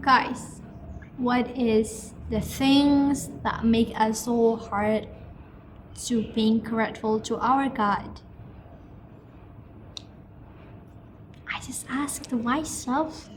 Guys, what is the things that make us so hard to being grateful to our God? I just asked myself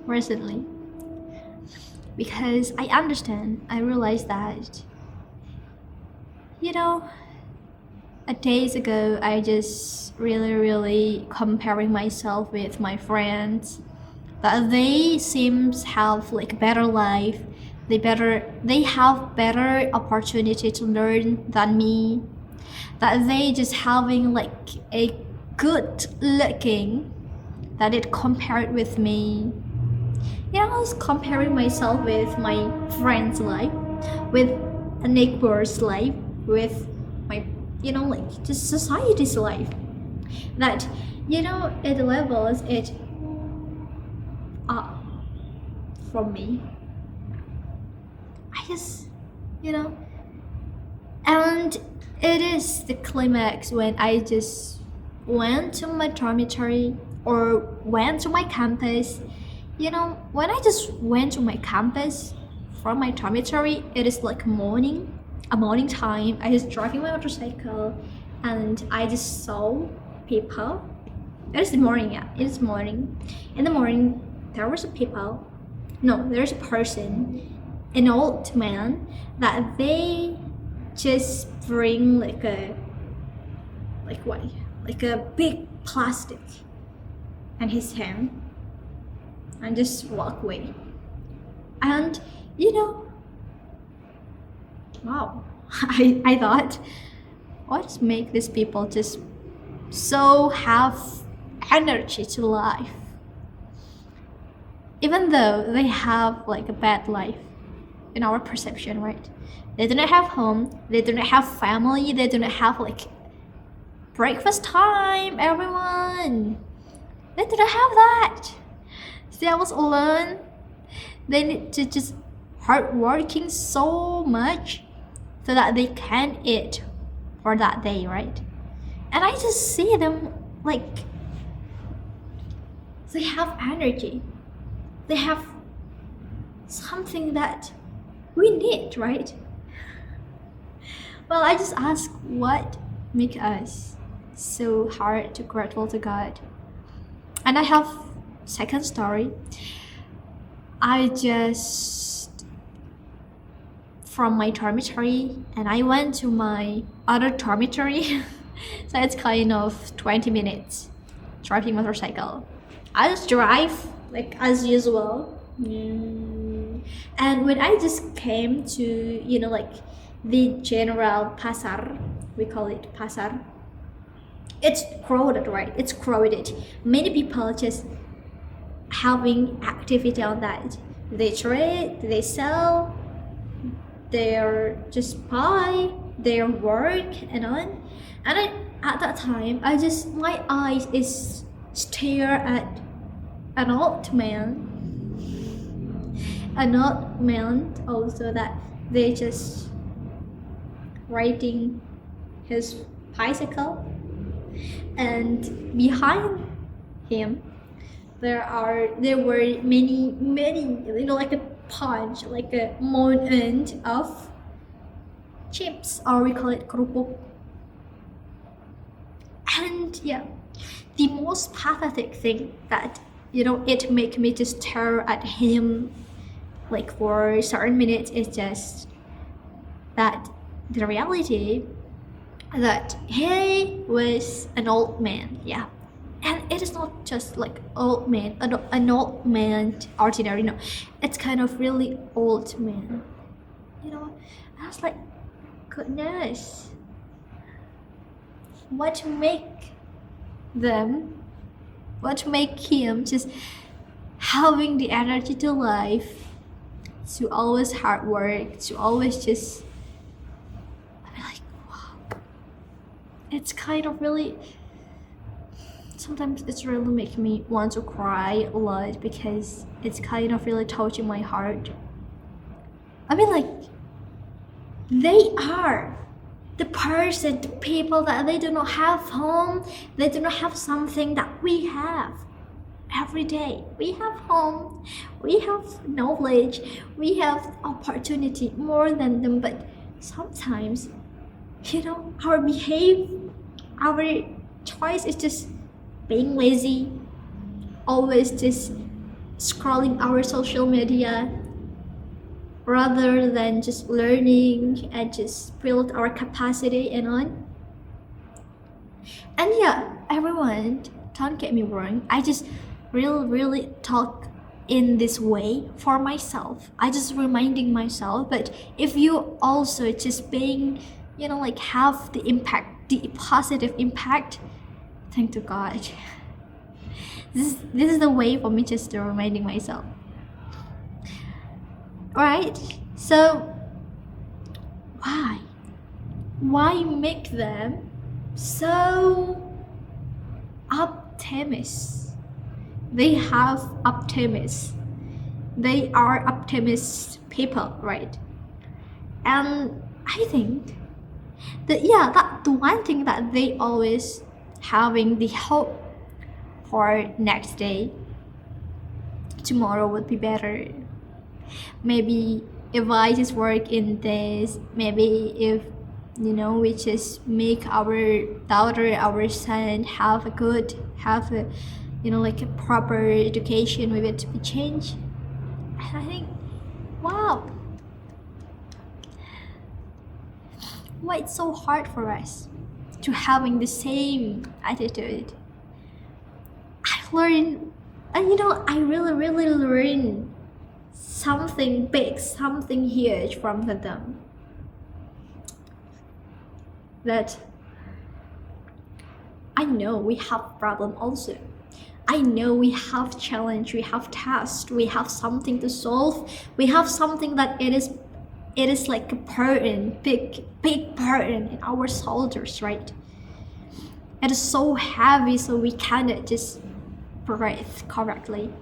recently because I realized that, you know, a days ago I just really comparing myself with my friends that they seems have like better life, they have better opportunity to learn than me, that they just having like a good looking, that it compared with me. I was comparing myself with my friend's life, with a neighbor's life, with my like just society's life, that it levels it up from me. I just you know and it is the climax when I just went to my dormitory or went to my campus. When I just went to my campus from my dormitory, it is like a morning time. I was driving my motorcycle and I just saw people. It is the morning, yeah, it is morning. In the morning, there was a people. No, there's a person, an old man, that they just bring like what? Like a big plastic in his hand and just walk away. And wow, I thought, what make these people just so have energy to life, even though they have like a bad life in our perception, right? They do not have home, they do not have family, they do not have like breakfast time, everyone. They do not have that. They was alone. They need to just hard working so much so that they can eat for that day, right? And I just see them like they have energy. They have something that we need, right? Well, I just ask what make us so hard to grateful to God. And I have second story. I just from my dormitory and I went to my other dormitory. So it's kind of 20 minutes driving motorcycle. I just drive like as usual. And when I just came to like the general pasar, we call it pasar, it's crowded, right? It's crowded. Many people just having activity on that. They trade, they sell, they're just buy, their work and on. And at that time, my eyes is stare at an old man also, that they just riding his bicycle, and behind him there were many like a punch, like a mountain of chips, or we call it kerupuk. And yeah, the most pathetic thing that it make me just stare at him like for certain minutes is just that the reality that he was an old man, yeah. And it is not just like old man, an old man ordinary, no. It's kind of really old man. I was like, goodness, what make him just having the energy to life, to always hard work, to always just, I'm like, wow. It's kind of really, sometimes it's really making me want to cry a lot because it's kind of really touching my heart. I mean, like, they are the people that they do not have home, they do not have something that we have. every day. We have home, we have knowledge, we have opportunity more than them, but sometimes, our our choice is just being lazy, always just scrolling our social media rather than just learning and just build our capacity and on. And yeah, everyone, don't get me wrong. I just really talk in this way for myself. I just reminding myself. But if you also just being, like have the impact, the positive impact, thank to God. This is the way for me just to reminding myself. Right? So why? Why make them so optimist? They have optimists. They are optimist people, right? And I think that the one thing that they always having the hope for next day, tomorrow would be better. Maybe if I just work in this, maybe if we just make our daughter, our son have a like a proper education, we will to be changed. And I think, wow, why it's so hard for us to having the same attitude. I learned, and I really learned something big, something huge from them. That I know we have problem also. I know we have challenge, we have task, we have something to solve, we have something that it is like a burden, big burden in our shoulders, right? It is so heavy, so we cannot just breathe correctly,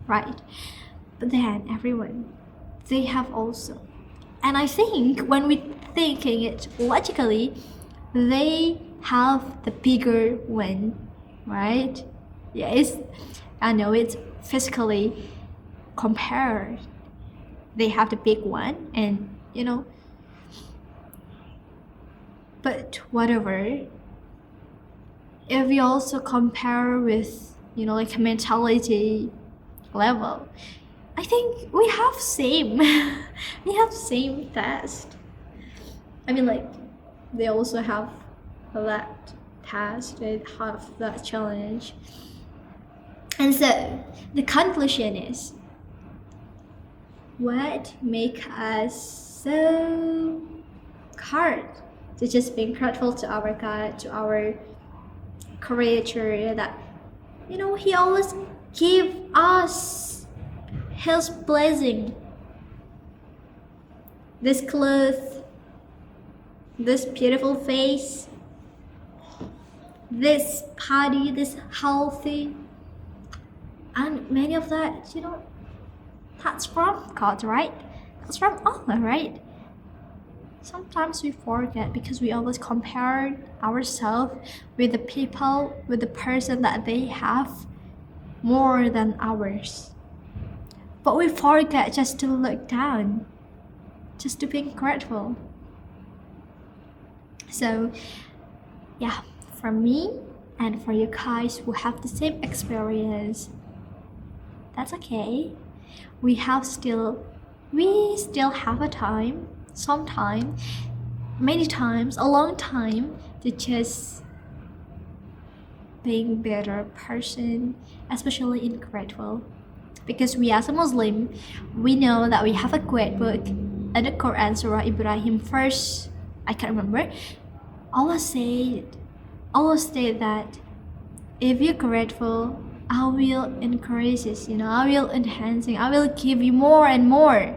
right? But then everyone, they have also, and I think when we thinking it logically, they have the bigger win, right? Yes, I know it's physically compared. They have the big one, and but whatever. If we also compare with like mentality level, I think we have same we have same test. I mean, like, they also have that task, they have that challenge. And so the conclusion is, what make us so hard to just be grateful to our God, to our creator, that he always give us his blessing, this clothes, this beautiful face, this body, this healthy, and many of that, that's from God, right? That's from Allah, right? Sometimes we forget because we always compare ourselves with the people, with the person that they have more than ours. But we forget just to look down, just to be grateful. So, yeah, for me and for you guys who have the same experience, that's okay. We still have a time, sometime, many times, a long time, to just being better person, especially in grateful. Because we as a Muslim, we know that we have a great book in the Quran, Surah Ibrahim first, I can't remember. Allah state that if you're grateful, I will encourage it, I will enhance it, I will give you more and more.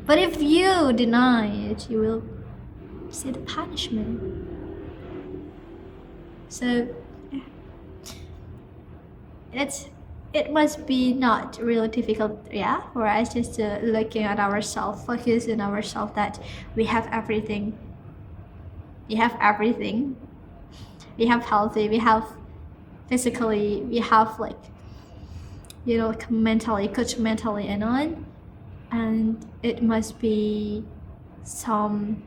But if you deny it, you will see the punishment. So it must be not really difficult, for us just looking at ourselves, focus on ourselves, that we have everything. We have healthy, we have physically, we have like like mentally, coach mentally and on. And it must be some,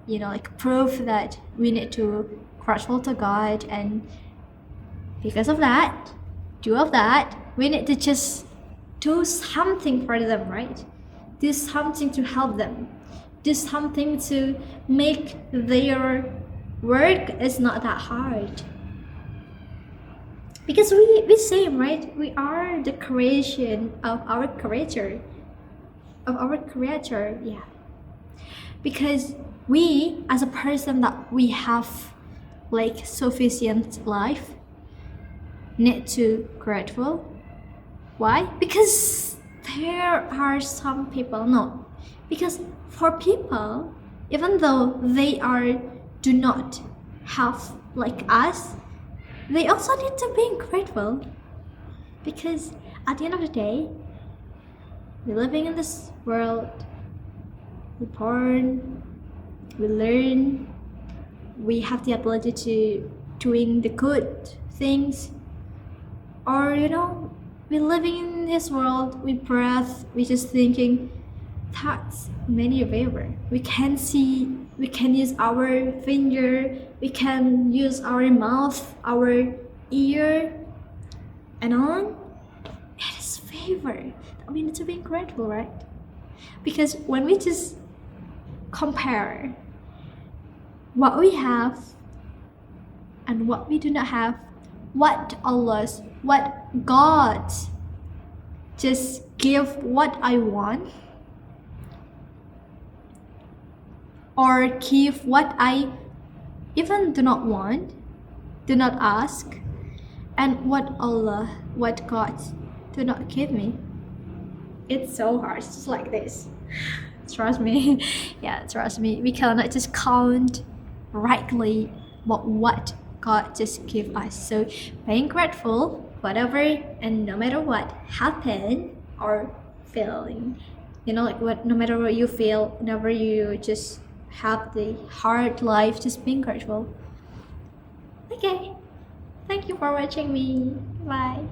like proof that we need to grateful to God. And because of that, we need to just do something for them, right? Do something to help them. Do something to make their work is not that hard. Because we say, right? We are the creation of our creator. Yeah. Because we, as a person that we have like sufficient life, need to grateful. Why? Because there are some people, no, because for people, even though they do not have like us, they also need to be grateful. Because at the end of the day, we're living in this world, we're born, we learn, we have the ability to doing the good things, or we're living in this world, we breathe, we just thinking, that's many favor. We can see, we can use our finger, we can use our mouth, our ear, and on. It is favor. We need to be grateful, right? Because when we just compare what we have and what we do not have, what God just give what I want, or give what I even do not want, do not ask, and what God do not give me. It's so hard, it's just like this. Trust me. Yeah, trust me. We cannot just count rightly what God just give us. So being grateful, whatever and no matter what happen or feeling, like no matter what you feel, whenever you just have the hard life, just being grateful. Okay. Thank you for watching me. Bye.